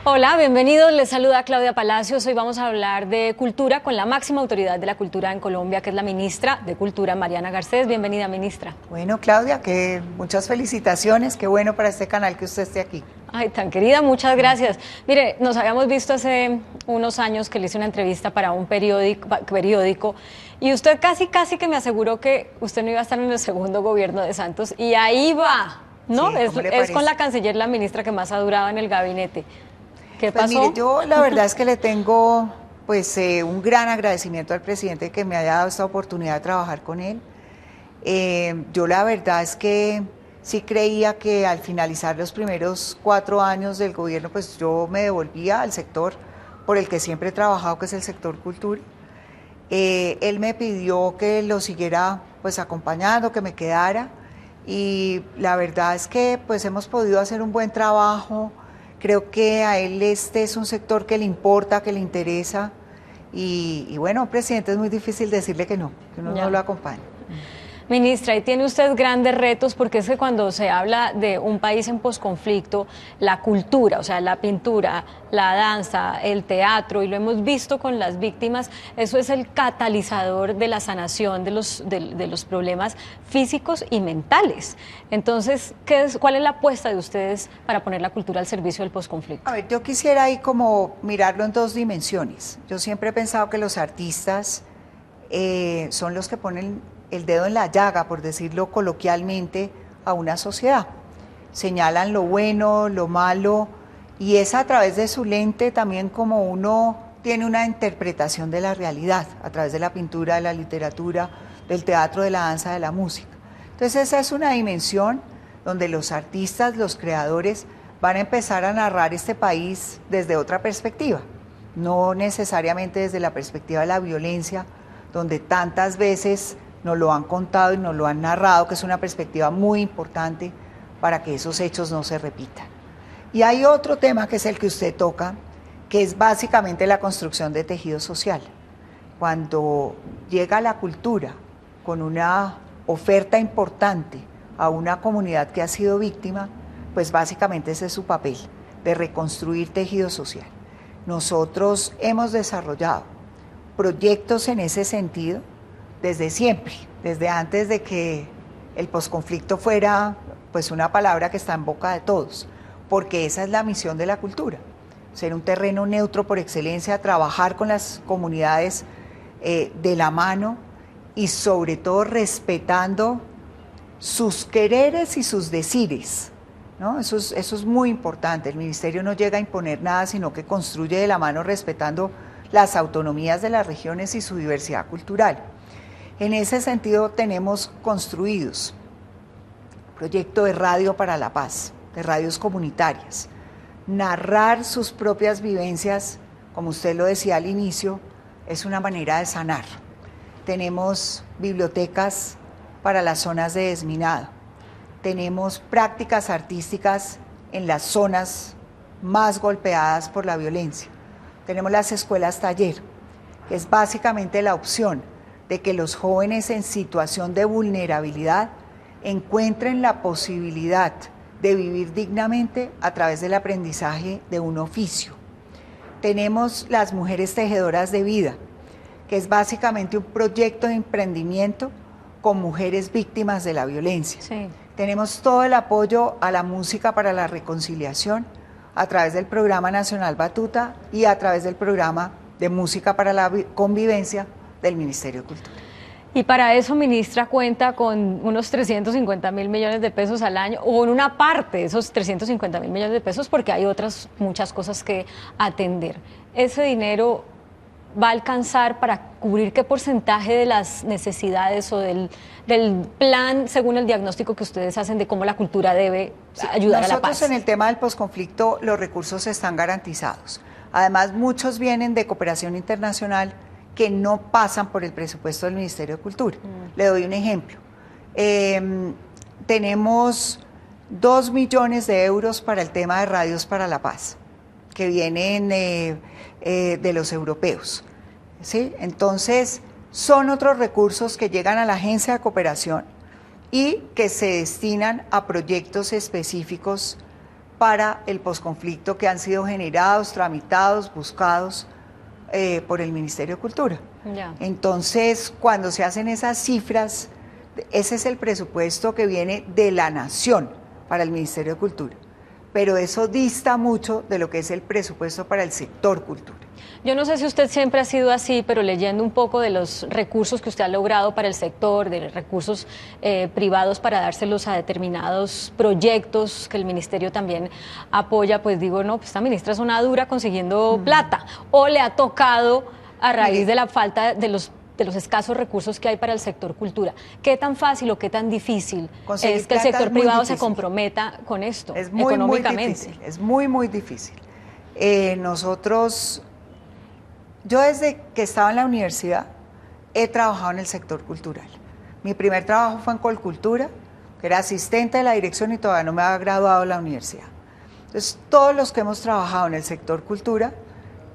Hola, bienvenidos. Les saluda Claudia Palacios. Hoy vamos a hablar de cultura con la máxima autoridad de la cultura en Colombia, que es la ministra de Cultura, Mariana Garcés. Bienvenida, ministra. Bueno, Claudia, que muchas felicitaciones. Qué bueno para este canal que usted esté aquí. Ay, tan querida, muchas gracias. Mire, nos habíamos visto hace unos años que le hice una entrevista para un periódico y usted casi que me aseguró que usted no iba a estar en el segundo gobierno de Santos y ahí va, ¿no? Sí, es con la canciller, la ministra que más ha durado en el gabinete. ¿Qué pues pasó? mire, yo la verdad es que le tengo un gran agradecimiento al presidente que me haya dado esta oportunidad de trabajar con él. Yo la verdad es que sí creía que al finalizar los primeros 4 años del gobierno, pues yo me devolvía al sector por el que siempre he trabajado, que es el sector cultura. Él me pidió que lo siguiera pues acompañando, que me quedara, y la verdad es que pues hemos podido hacer un buen trabajo. Creo que a él este es un sector que le importa, que le interesa, y bueno, presidente, es muy difícil decirle que uno no lo acompañe. Ministra, y tiene usted grandes retos porque es que cuando se habla de un país en posconflicto, la cultura, o sea, la pintura, la danza, el teatro, y lo hemos visto con las víctimas, eso es el catalizador de la sanación de los problemas físicos y mentales. Entonces, ¿cuál es la apuesta de ustedes para poner la cultura al servicio del posconflicto? A ver, yo quisiera ahí como mirarlo en 2 dimensiones. Yo siempre he pensado que los artistas son los que ponen el dedo en la llaga, por decirlo coloquialmente, a una sociedad. Señalan lo bueno, lo malo, y es a través de su lente también como uno tiene una interpretación de la realidad, a través de la pintura, de la literatura, del teatro, de la danza, de la música. Entonces esa es una dimensión donde los artistas, los creadores, van a empezar a narrar este país desde otra perspectiva, no necesariamente desde la perspectiva de la violencia, donde tantas veces nos lo han contado y nos lo han narrado, que es una perspectiva muy importante para que esos hechos no se repitan. Y hay otro tema que es el que usted toca, que es básicamente la construcción de tejido social. Cuando llega la cultura con una oferta importante a una comunidad que ha sido víctima, pues básicamente ese es su papel, de reconstruir tejido social. Nosotros hemos desarrollado proyectos en ese sentido desde siempre, desde antes de que el posconflicto fuera pues una palabra que está en boca de todos, porque esa es la misión de la cultura, ser un terreno neutro por excelencia, trabajar con las comunidades de la mano y sobre todo respetando sus quereres y sus decires, ¿no? Eso es muy importante. El ministerio no llega a imponer nada, sino que construye de la mano respetando las autonomías de las regiones y su diversidad cultural. En ese sentido tenemos construidos proyecto de radio para la paz, de radios comunitarias, narrar sus propias vivencias, como usted lo decía al inicio, es una manera de sanar. Tenemos bibliotecas para las zonas de desminado, tenemos prácticas artísticas en las zonas más golpeadas por la violencia, tenemos las escuelas taller, que es básicamente la opción de que los jóvenes en situación de vulnerabilidad encuentren la posibilidad de vivir dignamente a través del aprendizaje de un oficio. Tenemos las mujeres tejedoras de vida, que es básicamente un proyecto de emprendimiento con mujeres víctimas de la violencia. Sí. Tenemos todo el apoyo a la música para la reconciliación a través del Programa Nacional Batuta y a través del Programa de Música para la Convivencia del Ministerio de Cultura. Y para eso, ministra, cuenta con unos 350.000 millones de pesos al año, o en una parte de esos 350.000 millones de pesos, porque hay otras muchas cosas que atender. ¿Ese dinero va a alcanzar para cubrir qué porcentaje de las necesidades o del plan, según el diagnóstico que ustedes hacen de cómo la cultura debe ayudar a la paz? Nosotros en el tema del posconflicto los recursos están garantizados. Además, muchos vienen de cooperación internacional que no pasan por el presupuesto del Ministerio de Cultura. Le doy un ejemplo. Tenemos 2 millones de euros para el tema de radios para la paz, que vienen de los europeos, ¿sí? Entonces, son otros recursos que llegan a la agencia de cooperación y que se destinan a proyectos específicos para el posconflicto que han sido generados, tramitados, buscados por el Ministerio de Cultura. Ya. Entonces, cuando se hacen esas cifras, ese es el presupuesto que viene de la nación para el Ministerio de Cultura, pero eso dista mucho de lo que es el presupuesto para el sector cultura. Yo no sé si usted siempre ha sido así, pero leyendo un poco de los recursos que usted ha logrado para el sector, de los recursos privados para dárselos a determinados proyectos que el ministerio también apoya, pues digo, no, pues esta ministra es una dura consiguiendo plata, o le ha tocado a raíz de la falta de los escasos recursos que hay para el sector cultura. ¿Qué tan fácil o qué tan difícil Conseguir es que el sector privado se difícil. comprometa con esto Es muy, económicamente? muy difícil, es muy, muy difícil. Yo desde que estaba en la universidad he trabajado en el sector cultural. Mi primer trabajo fue en Colcultura, que era asistente de la dirección y todavía no me había graduado de la universidad. Entonces, todos los que hemos trabajado en el sector cultura,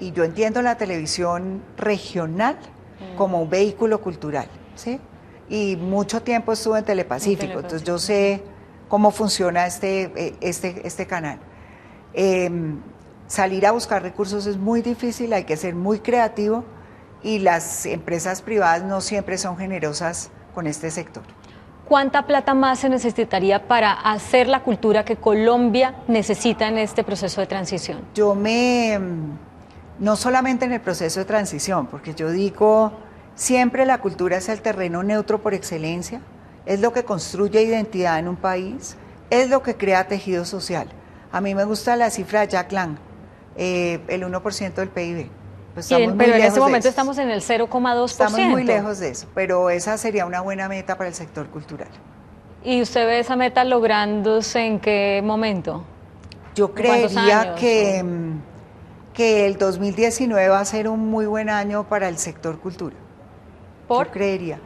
y yo entiendo la televisión regional como un vehículo cultural, ¿sí? Y mucho tiempo estuve en Telepacífico, entonces yo sé cómo funciona este canal. Salir a buscar recursos es muy difícil, hay que ser muy creativo y las empresas privadas no siempre son generosas con este sector. ¿Cuánta plata más se necesitaría para hacer la cultura que Colombia necesita en este proceso de transición? No solamente en el proceso de transición, porque yo digo, siempre la cultura es el terreno neutro por excelencia, es lo que construye identidad en un país, es lo que crea tejido social. A mí me gusta la cifra de Jack Lang, el 1% del PIB. Pues pero en este momento estamos en el 0,2%. Estamos muy lejos de eso, pero esa sería una buena meta para el sector cultural. ¿Y usted ve esa meta lográndose en qué momento? Yo creería que el 2019 va a ser un muy buen año para el sector cultura. ¿Por? Yo creería.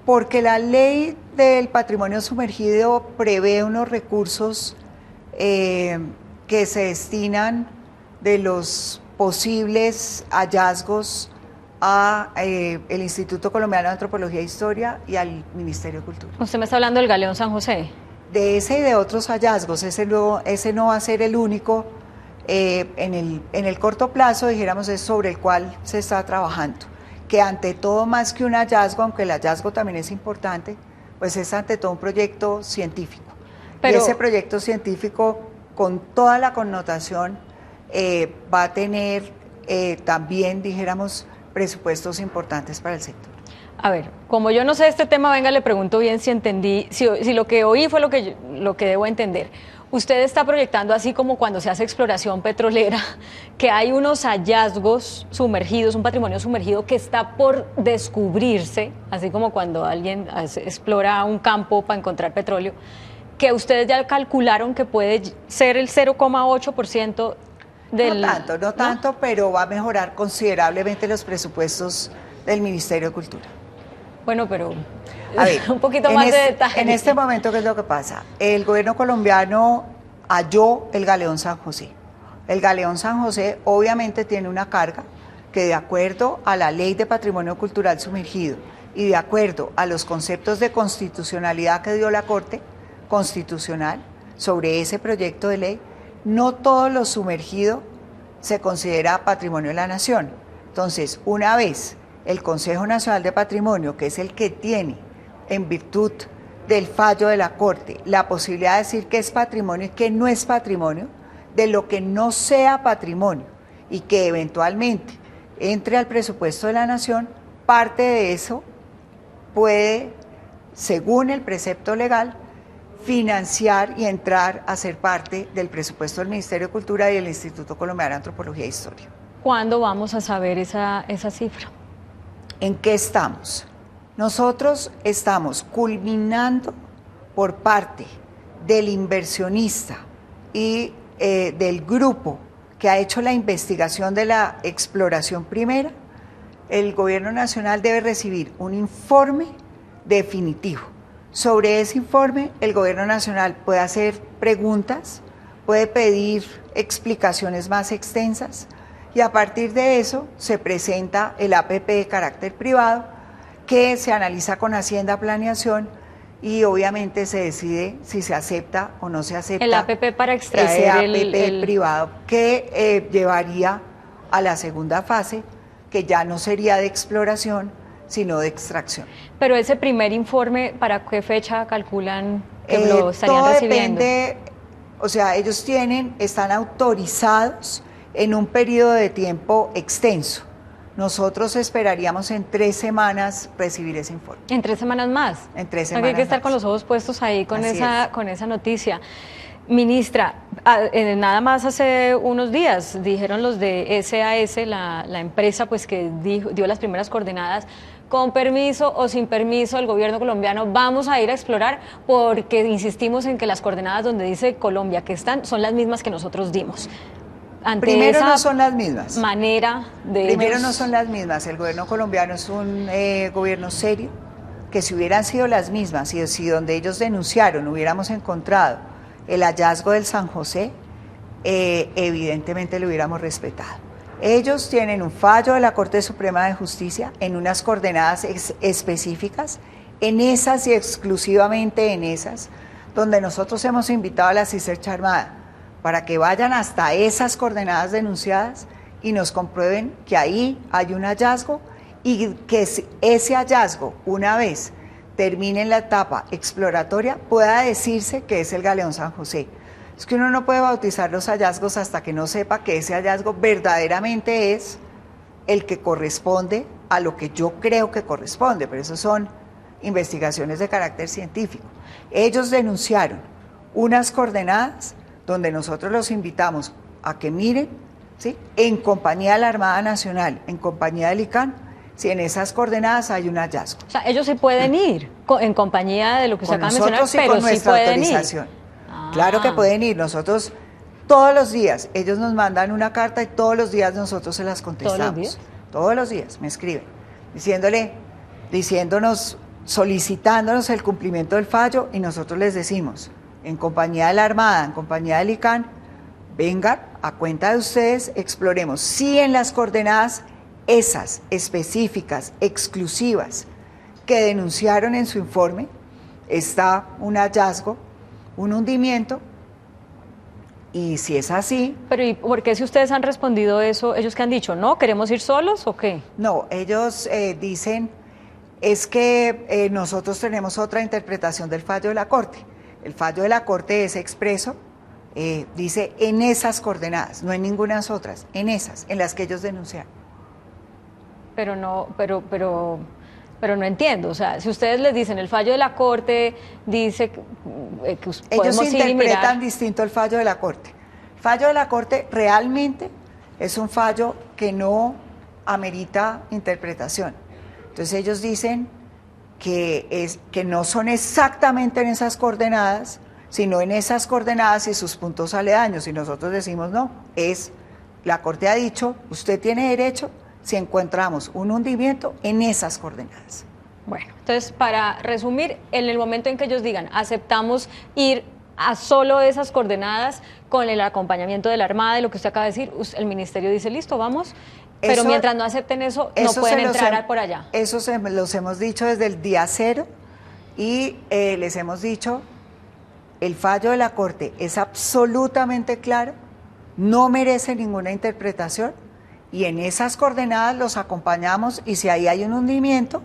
Porque la ley del patrimonio sumergido prevé unos recursos que se destinan de los posibles hallazgos a el Instituto Colombiano de Antropología e Historia y al Ministerio de Cultura. Usted me está hablando del Galeón San José. De ese y de otros hallazgos, ese no va a ser el único en el corto plazo, dijéramos, es sobre el cual se está trabajando, que ante todo, más que un hallazgo, aunque el hallazgo también es importante, pues es ante todo un proyecto científico. Y ese proyecto científico, con toda la connotación, va a tener también, dijéramos, presupuestos importantes para el sector. A ver, como yo no sé este tema, venga, le pregunto bien si entendí, si lo que oí fue lo que debo entender. Usted está proyectando, así como cuando se hace exploración petrolera, que hay unos hallazgos sumergidos, un patrimonio sumergido que está por descubrirse, así como cuando alguien explora un campo para encontrar petróleo, que ustedes ya calcularon que puede ser el 0,8% del... No tanto, pero va a mejorar considerablemente los presupuestos del Ministerio de Cultura. Bueno, pero a ver, un poquito más de detalle. En este momento, ¿qué es lo que pasa? El gobierno colombiano halló el Galeón San José. El Galeón San José obviamente tiene una carga que, de acuerdo a la Ley de Patrimonio Cultural Sumergido y de acuerdo a los conceptos de constitucionalidad que dio la Corte Constitucional sobre ese proyecto de ley, no todo lo sumergido se considera patrimonio de la nación. Entonces, una vez el Consejo Nacional de Patrimonio, que es el que tiene, en virtud del fallo de la Corte, la posibilidad de decir que es patrimonio y que no es patrimonio, de lo que no sea patrimonio y que eventualmente entre al presupuesto de la nación, parte de eso puede, según el precepto legal, financiar y entrar a ser parte del presupuesto del Ministerio de Cultura y del Instituto Colombiano de Antropología e Historia. ¿Cuándo vamos a saber esa cifra? ¿En qué estamos? Nosotros estamos culminando por parte del inversionista y del grupo que ha hecho la investigación de la exploración primera. El Gobierno Nacional debe recibir un informe definitivo. Sobre ese informe, el Gobierno Nacional puede hacer preguntas, puede pedir explicaciones más extensas y a partir de eso se presenta el APP de carácter privado que se analiza con Hacienda Planeación y obviamente se decide si se acepta o no se acepta el APP para ese extraer APP privado que llevaría a la segunda fase, que ya no sería de exploración, sino de extracción. Pero ese primer informe, ¿para qué fecha calculan que lo estarían todo recibiendo? depende, o sea, ellos están autorizados en un periodo de tiempo extenso. Nosotros esperaríamos en 3 semanas recibir ese informe. ¿En 3 semanas más? En 3 Porque semanas hay que estar más. con los ojos puestos ahí con Así con esa noticia. Ministra, nada más hace unos días dijeron los de SAS, la empresa pues que dio las primeras coordenadas, con permiso o sin permiso del gobierno colombiano vamos a ir a explorar porque insistimos en que las coordenadas donde dice Colombia que están son las mismas que nosotros dimos. Ante Primero esa no son las mismas. manera de Primero ellos... no son las mismas. El gobierno colombiano es un gobierno serio, que si hubieran sido las mismas y si donde ellos denunciaron hubiéramos encontrado el hallazgo del San José, evidentemente lo hubiéramos respetado. Ellos tienen un fallo de la Corte Suprema de Justicia en unas coordenadas específicas, en esas y exclusivamente en esas, donde nosotros hemos invitado a la CICERCH Armada para que vayan hasta esas coordenadas denunciadas y nos comprueben que ahí hay un hallazgo y que ese hallazgo, una vez termine en la etapa exploratoria, pueda decirse que es el Galeón San José. Es que uno no puede bautizar los hallazgos hasta que no sepa que ese hallazgo verdaderamente es el que corresponde a lo que yo creo que corresponde, pero eso son investigaciones de carácter científico. Ellos denunciaron unas coordenadas donde nosotros los invitamos a que miren, ¿sí?, en compañía de la Armada Nacional, en compañía del ICANN, si en esas coordenadas hay un hallazgo. O sea, ellos sí pueden ir en compañía de lo que usted acaba de mencionar, pero con nuestra sí pueden autorización. ir. Claro que pueden ir. Nosotros todos los días, ellos nos mandan una carta y todos los días nosotros se las contestamos. ¿Todos los días? Todos los días me escriben, diciéndonos, solicitándonos el cumplimiento del fallo y nosotros les decimos, en compañía de la Armada, en compañía del ICANN, vengan a cuenta de ustedes, exploremos. Si en las coordenadas esas específicas, exclusivas, que denunciaron en su informe, está un hallazgo, un hundimiento, y si es así... Pero ¿y por qué si ustedes han respondido eso, ellos qué han dicho? ¿No? ¿Queremos ir solos o qué? No, ellos dicen, es que nosotros tenemos otra interpretación del fallo de la Corte. El fallo de la Corte es expreso, dice en esas coordenadas, no en ninguna otras, en esas, en las que ellos denunciaron. Pero no entiendo, o sea, si ustedes les dicen el fallo de la Corte dice que ellos podemos ir y interpretan mirar. distinto el fallo de la Corte. El fallo de la Corte realmente es un fallo que no amerita interpretación. Entonces ellos dicen que no son exactamente en esas coordenadas, sino en esas coordenadas y sus puntos aledaños. Y nosotros decimos no, la Corte ha dicho, usted tiene derecho si encontramos un hundimiento en esas coordenadas. Bueno, entonces para resumir, en el momento en que ellos digan aceptamos ir a solo esas coordenadas con el acompañamiento de la Armada y lo que usted acaba de decir, el Ministerio dice listo, vamos, pero mientras no acepten eso, no pueden entrar por allá. Eso los hemos dicho desde el día cero y les hemos dicho, el fallo de la Corte es absolutamente claro, no merece ninguna interpretación, y en esas coordenadas los acompañamos y si ahí hay un hundimiento,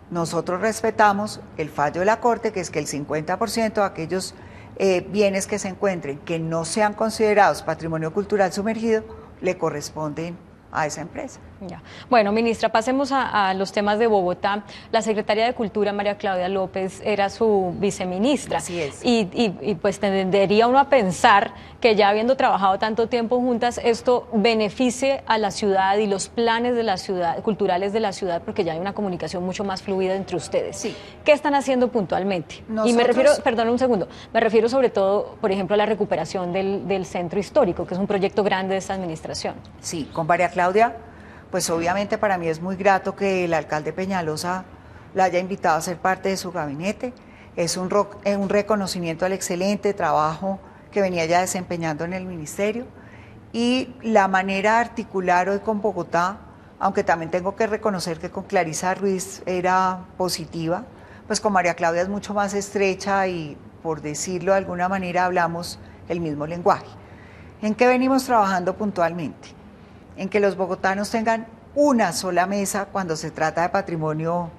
nosotros respetamos el fallo de la Corte, que es que el 50% de aquellos bienes que se encuentren que no sean considerados patrimonio cultural sumergido, le corresponden a esa empresa. Ya. Bueno, ministra, pasemos a los temas de Bogotá. La secretaria de Cultura, María Claudia López, era su viceministra. Así es. Y pues tendería uno a pensar que ya habiendo trabajado tanto tiempo juntas, esto beneficie a la ciudad y los planes de la ciudad, culturales de la ciudad, porque ya hay una comunicación mucho más fluida entre ustedes. Sí. ¿Qué están haciendo puntualmente? Y me refiero, perdón un segundo, me refiero sobre todo, por ejemplo, a la recuperación del centro histórico, que es un proyecto grande de esta administración. Sí, con María Claudia, pues obviamente para mí es muy grato que el alcalde Peñalosa la haya invitado a ser parte de su gabinete. Es un reconocimiento al excelente trabajo que venía ya desempeñando en el ministerio y la manera de articular hoy con Bogotá, aunque también tengo que reconocer que con Clarisa Ruiz era positiva, pues con María Claudia es mucho más estrecha y, por decirlo de alguna manera, hablamos el mismo lenguaje. ¿En qué venimos trabajando puntualmente? En que los bogotanos tengan una sola mesa cuando se trata de patrimonio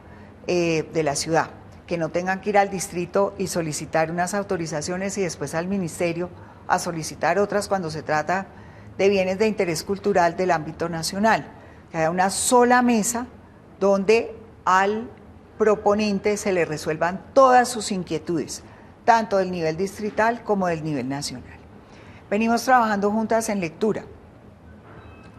de la ciudad, que no tengan que ir al distrito y solicitar unas autorizaciones y después al ministerio a solicitar otras cuando se trata de bienes de interés cultural del ámbito nacional. Que haya una sola mesa donde al proponente se le resuelvan todas sus inquietudes, tanto del nivel distrital como del nivel nacional. Venimos trabajando juntas en lectura.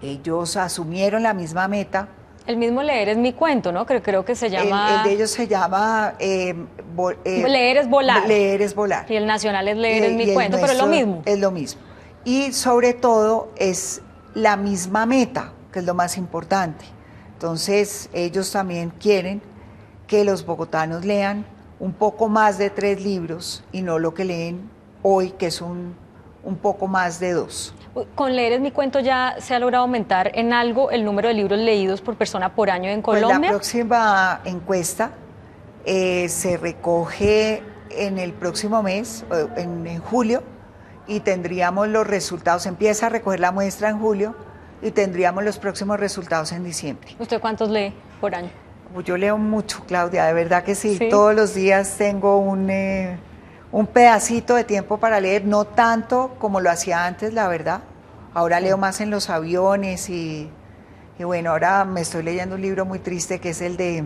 Ellos asumieron la misma meta. El mismo Leer es mi cuento, ¿no? Creo que se llama... El de ellos se llama... Leer es volar. Leer es volar. Y el nacional es Leer es mi cuento, pero es lo mismo. Es lo mismo. Y sobre todo es la misma meta, que es lo más importante. Entonces ellos también quieren que los bogotanos lean un poco más de 3 libros y no lo que leen hoy, que es un poco más de 2. ¿Con Leer es mi cuento ya se ha logrado aumentar en algo el número de libros leídos por persona por año en Colombia? Pues la próxima encuesta se recoge en el próximo mes, en julio, y tendríamos los resultados. Empieza a recoger la muestra en julio y tendríamos los próximos resultados en diciembre. ¿Usted cuántos lee por año? Yo leo mucho, Claudia, de verdad que sí. Todos los días tengo un pedacito de tiempo para leer, no tanto como lo hacía antes, la verdad. Ahora leo más en los aviones y bueno, ahora me estoy leyendo un libro muy triste que es el de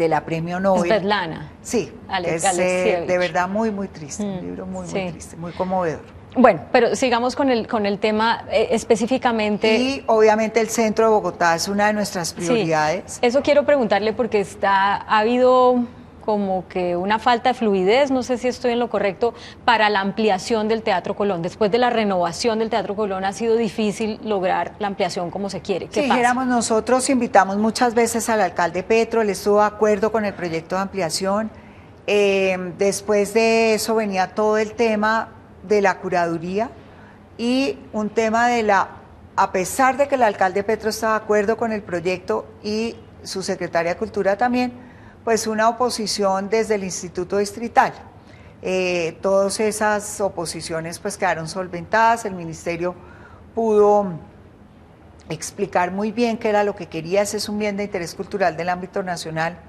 la Premio Nobel. Svetlana. Sí, es de verdad muy, muy triste, un libro muy, muy triste, muy conmovedor. Bueno, pero sigamos con el tema específicamente. Y obviamente el centro de Bogotá es una de nuestras prioridades. Sí, eso quiero preguntarle porque ha habido como que una falta de fluidez, no sé si estoy en lo correcto, para la ampliación del Teatro Colón. Después de la renovación del Teatro Colón ha sido difícil lograr la ampliación como se quiere. ¿Qué pasa? Dijéramos, nosotros invitamos muchas veces al alcalde Petro, él estuvo de acuerdo con el proyecto de ampliación. Después de eso venía todo el tema de la curaduría y un tema a pesar de que el alcalde Petro estaba de acuerdo con el proyecto y su secretaria de Cultura también, pues una oposición desde el Instituto Distrital. Todas esas oposiciones pues quedaron solventadas, el ministerio pudo explicar muy bien qué era lo que quería. Ese es un bien de interés cultural del ámbito nacional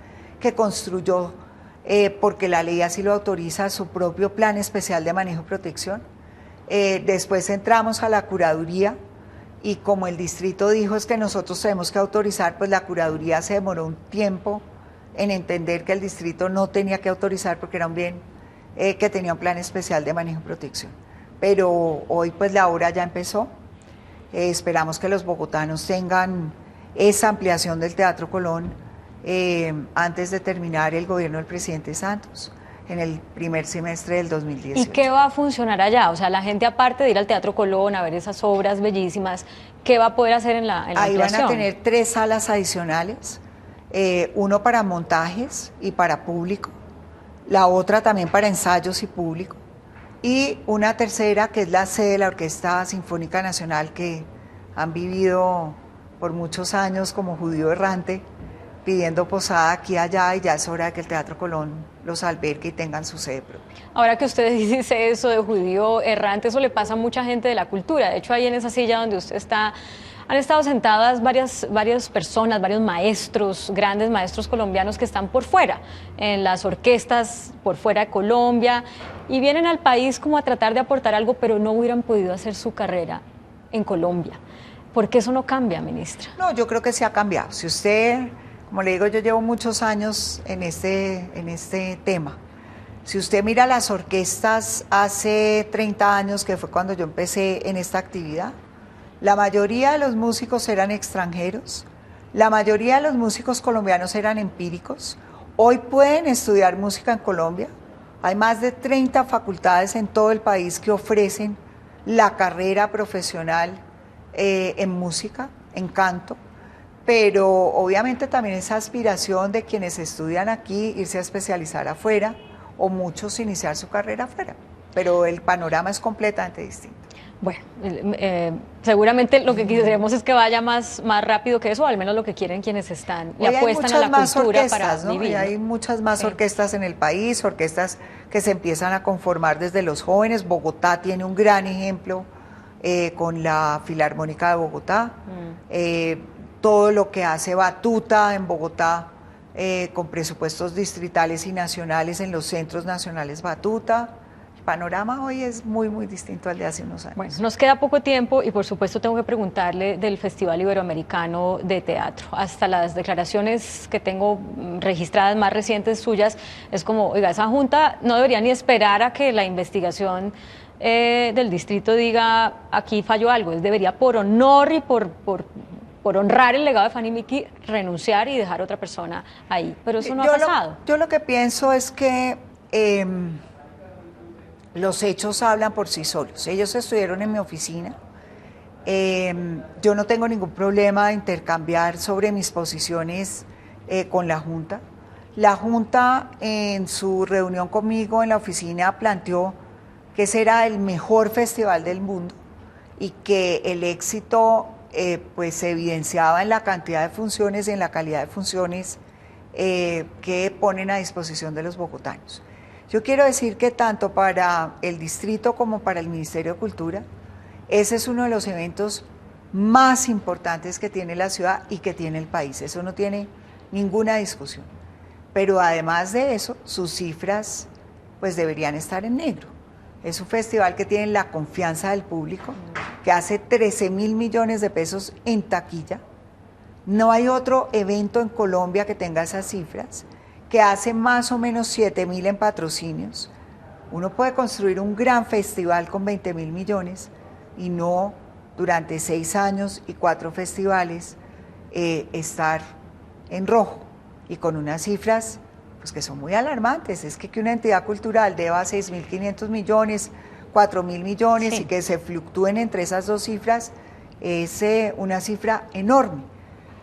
que construyó, porque la ley así lo autoriza, su propio plan especial de manejo y protección. Después entramos a la curaduría y como el distrito dijo es que nosotros tenemos que autorizar, pues la curaduría se demoró un tiempo en entender que el distrito no tenía que autorizar porque era un bien que tenía un plan especial de manejo y protección. Pero hoy pues la obra ya empezó. Esperamos que los bogotanos tengan esa ampliación del Teatro Colón antes de terminar el gobierno del presidente Santos, en el primer semestre del 2018. ¿Y qué va a funcionar allá? O sea, la gente, aparte de ir al Teatro Colón a ver esas obras bellísimas, ¿qué va a poder hacer en la ampliación? Ahí van a tener 3 salas adicionales, uno para montajes y para público, la otra también para ensayos y público, y una tercera que es la sede de la Orquesta Sinfónica Nacional, que han vivido por muchos años como judío errante, pidiendo posada aquí y allá, y ya es hora de que el Teatro Colón los albergue y tengan su sede propia. Ahora que usted dice eso de judío errante, eso le pasa a mucha gente de la cultura. De hecho, ahí en esa silla donde usted está, han estado sentadas varias personas, varios maestros, grandes maestros colombianos que están por fuera, en las orquestas por fuera de Colombia, y vienen al país como a tratar de aportar algo, pero no hubieran podido hacer su carrera en Colombia. ¿Por qué eso no cambia, ministra? No, yo creo que sí ha cambiado. Si usted... Como le digo, yo llevo muchos años en este tema. Si usted mira las orquestas hace 30 años, que fue cuando yo empecé en esta actividad, la mayoría de los músicos eran extranjeros, la mayoría de los músicos colombianos eran empíricos. Hoy pueden estudiar música en Colombia. Hay más de 30 facultades en todo el país que ofrecen la carrera profesional en música, en canto. Pero obviamente también esa aspiración de quienes estudian aquí, irse a especializar afuera, o muchos iniciar su carrera afuera, pero el panorama es completamente distinto. Bueno, seguramente lo que queremos es que vaya más rápido que eso, o al menos lo que quieren quienes están y apuestan a la cultura para vivir. Y hay muchas más orquestas en el país, orquestas que se empiezan a conformar desde los jóvenes. Bogotá tiene un gran ejemplo con la Filarmónica de Bogotá. Todo lo que hace Batuta en Bogotá, con presupuestos distritales y nacionales en los centros nacionales Batuta. El panorama hoy es muy, muy distinto al de hace unos años. Bueno, nos queda poco tiempo y por supuesto tengo que preguntarle del Festival Iberoamericano de Teatro. Hasta las declaraciones que tengo registradas más recientes suyas, es como, oiga, esa junta no debería ni esperar a que la investigación del distrito diga aquí falló algo, debería por honor y por honrar el legado de Fanny Mickey renunciar y dejar a otra persona ahí, pero eso no ha pasado. Yo lo que pienso es que los hechos hablan por sí solos. Ellos estuvieron en mi oficina. Yo no tengo ningún problema de intercambiar sobre mis posiciones con la Junta. La Junta en su reunión conmigo en la oficina planteó que ese era el mejor festival del mundo y que el éxito pues se evidenciaba en la cantidad de funciones y en la calidad de funciones que ponen a disposición de los bogotanos. Yo quiero decir que tanto para el distrito como para el Ministerio de Cultura, ese es uno de los eventos más importantes que tiene la ciudad y que tiene el país. Eso no tiene ninguna discusión. Pero además de eso, sus cifras pues deberían estar en negro. Es un festival que tiene la confianza del público, que hace 13.000 millones de pesos en taquilla. No hay otro evento en Colombia que tenga esas cifras, que hace más o menos 7.000 en patrocinios. Uno puede construir un gran festival con 20.000 millones y no durante 6 años y 4 festivales estar en rojo y con unas cifras pues, que son muy alarmantes. Es que una entidad cultural deba 6.500 millones, 4.000 millones y que se fluctúen entre esas dos cifras es una cifra enorme.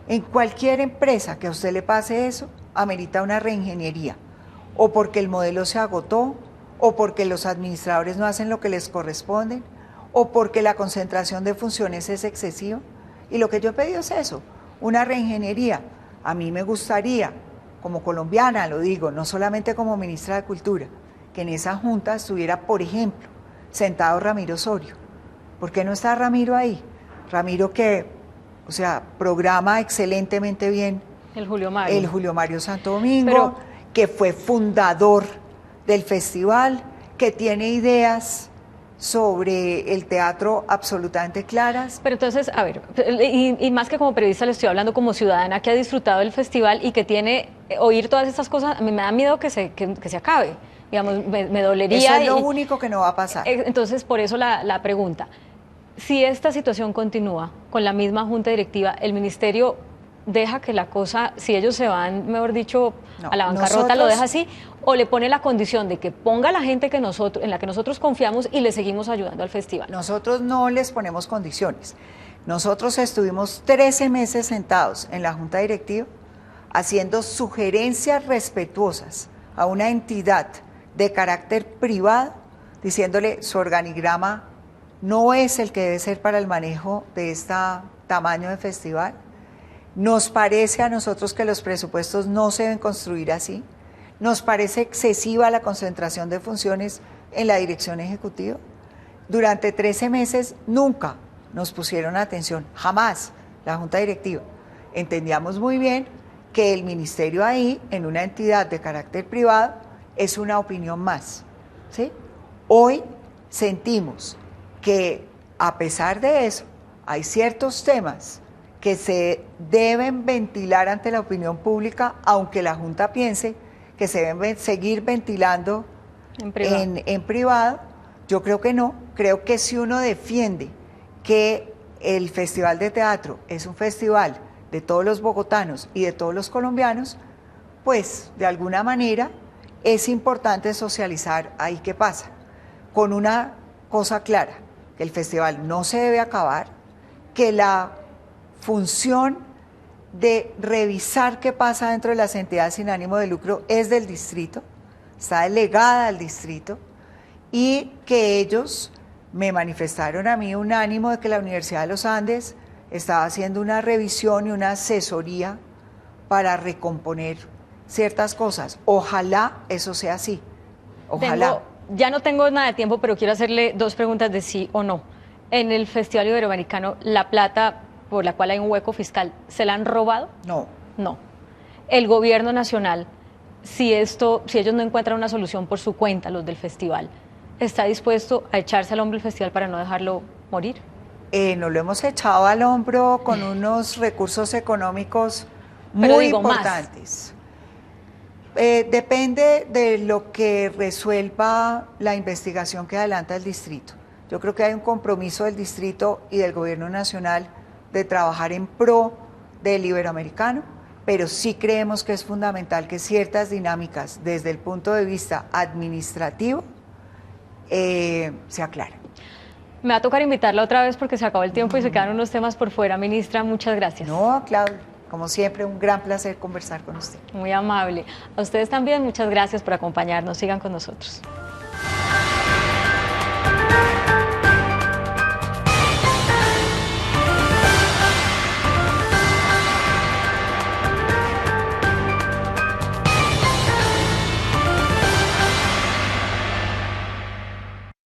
En cualquier empresa que a usted le pase eso, amerita una reingeniería, o porque el modelo se agotó, o porque los administradores no hacen lo que les corresponde, o porque la concentración de funciones es excesiva. Y lo que yo he pedido es eso, una reingeniería. A mí me gustaría, como colombiana lo digo, no solamente como ministra de Cultura, que en esa junta estuviera, por ejemplo, sentado Ramiro Osorio. ¿Por qué no está Ramiro ahí? Ramiro que, o sea, programa excelentemente bien el Julio Mario Santo Domingo, que fue fundador del festival, que tiene ideas sobre el teatro absolutamente claras. Pero entonces, a ver, y más que como periodista le estoy hablando como ciudadana que ha disfrutado del festival y que tiene, oír todas estas cosas, a mí me da miedo que se acabe, digamos, me dolería. Eso es lo único que no va a pasar. Entonces, por eso la pregunta, si esta situación continúa con la misma junta directiva, el ministerio deja que la cosa, si ellos se van, mejor dicho, a la bancarrota, lo deja así, o le pone la condición de que ponga a la gente en la que nosotros confiamos y le seguimos ayudando al festival. Nosotros no les ponemos condiciones. Nosotros estuvimos 13 meses sentados en la junta directiva haciendo sugerencias respetuosas a una entidad de carácter privado, diciéndole su organigrama no es el que debe ser para el manejo de este tamaño de festival. Nos parece a nosotros que los presupuestos no se deben construir así. Nos parece excesiva la concentración de funciones en la dirección ejecutiva. Durante 13 meses nunca nos pusieron atención, jamás, la junta directiva. Entendíamos muy bien que el ministerio ahí, en una entidad de carácter privado, es una opinión más, ¿sí? Hoy sentimos que a pesar de eso, hay ciertos temas que se deben ventilar ante la opinión pública, aunque la Junta piense que se deben seguir ventilando en privado. Yo creo que no, creo que si uno defiende que el Festival de Teatro es un festival de todos los bogotanos y de todos los colombianos, pues de alguna manera es importante socializar ahí qué pasa, con una cosa clara, que el festival no se debe acabar, que la función de revisar qué pasa dentro de las entidades sin ánimo de lucro es del distrito, está delegada al distrito, y que ellos me manifestaron a mí un ánimo de que la Universidad de los Andes estaba haciendo una revisión y una asesoría para recomponer ciertas cosas. Ojalá eso sea así. Ojalá. Ya no tengo nada de tiempo, pero quiero hacerle dos preguntas de sí o no. En el Festival Iberoamericano, la plata por la cual hay un hueco fiscal, ¿se la han robado? No. No. El gobierno nacional, si ellos no encuentran una solución por su cuenta, los del festival, ¿está dispuesto a echarse al hombro el festival para no dejarlo morir? Nos lo hemos echado al hombro con unos recursos económicos muy importantes. Depende de lo que resuelva la investigación que adelanta el distrito. Yo creo que hay un compromiso del distrito y del gobierno nacional de trabajar en pro del Iberoamericano, pero sí creemos que es fundamental que ciertas dinámicas desde el punto de vista administrativo se aclaren. Me va a tocar invitarla otra vez porque se acabó el tiempo y se quedan unos temas por fuera. Ministra, muchas gracias. No, Claudia, como siempre, un gran placer conversar con usted. Muy amable. A ustedes también, muchas gracias por acompañarnos. Sigan con nosotros.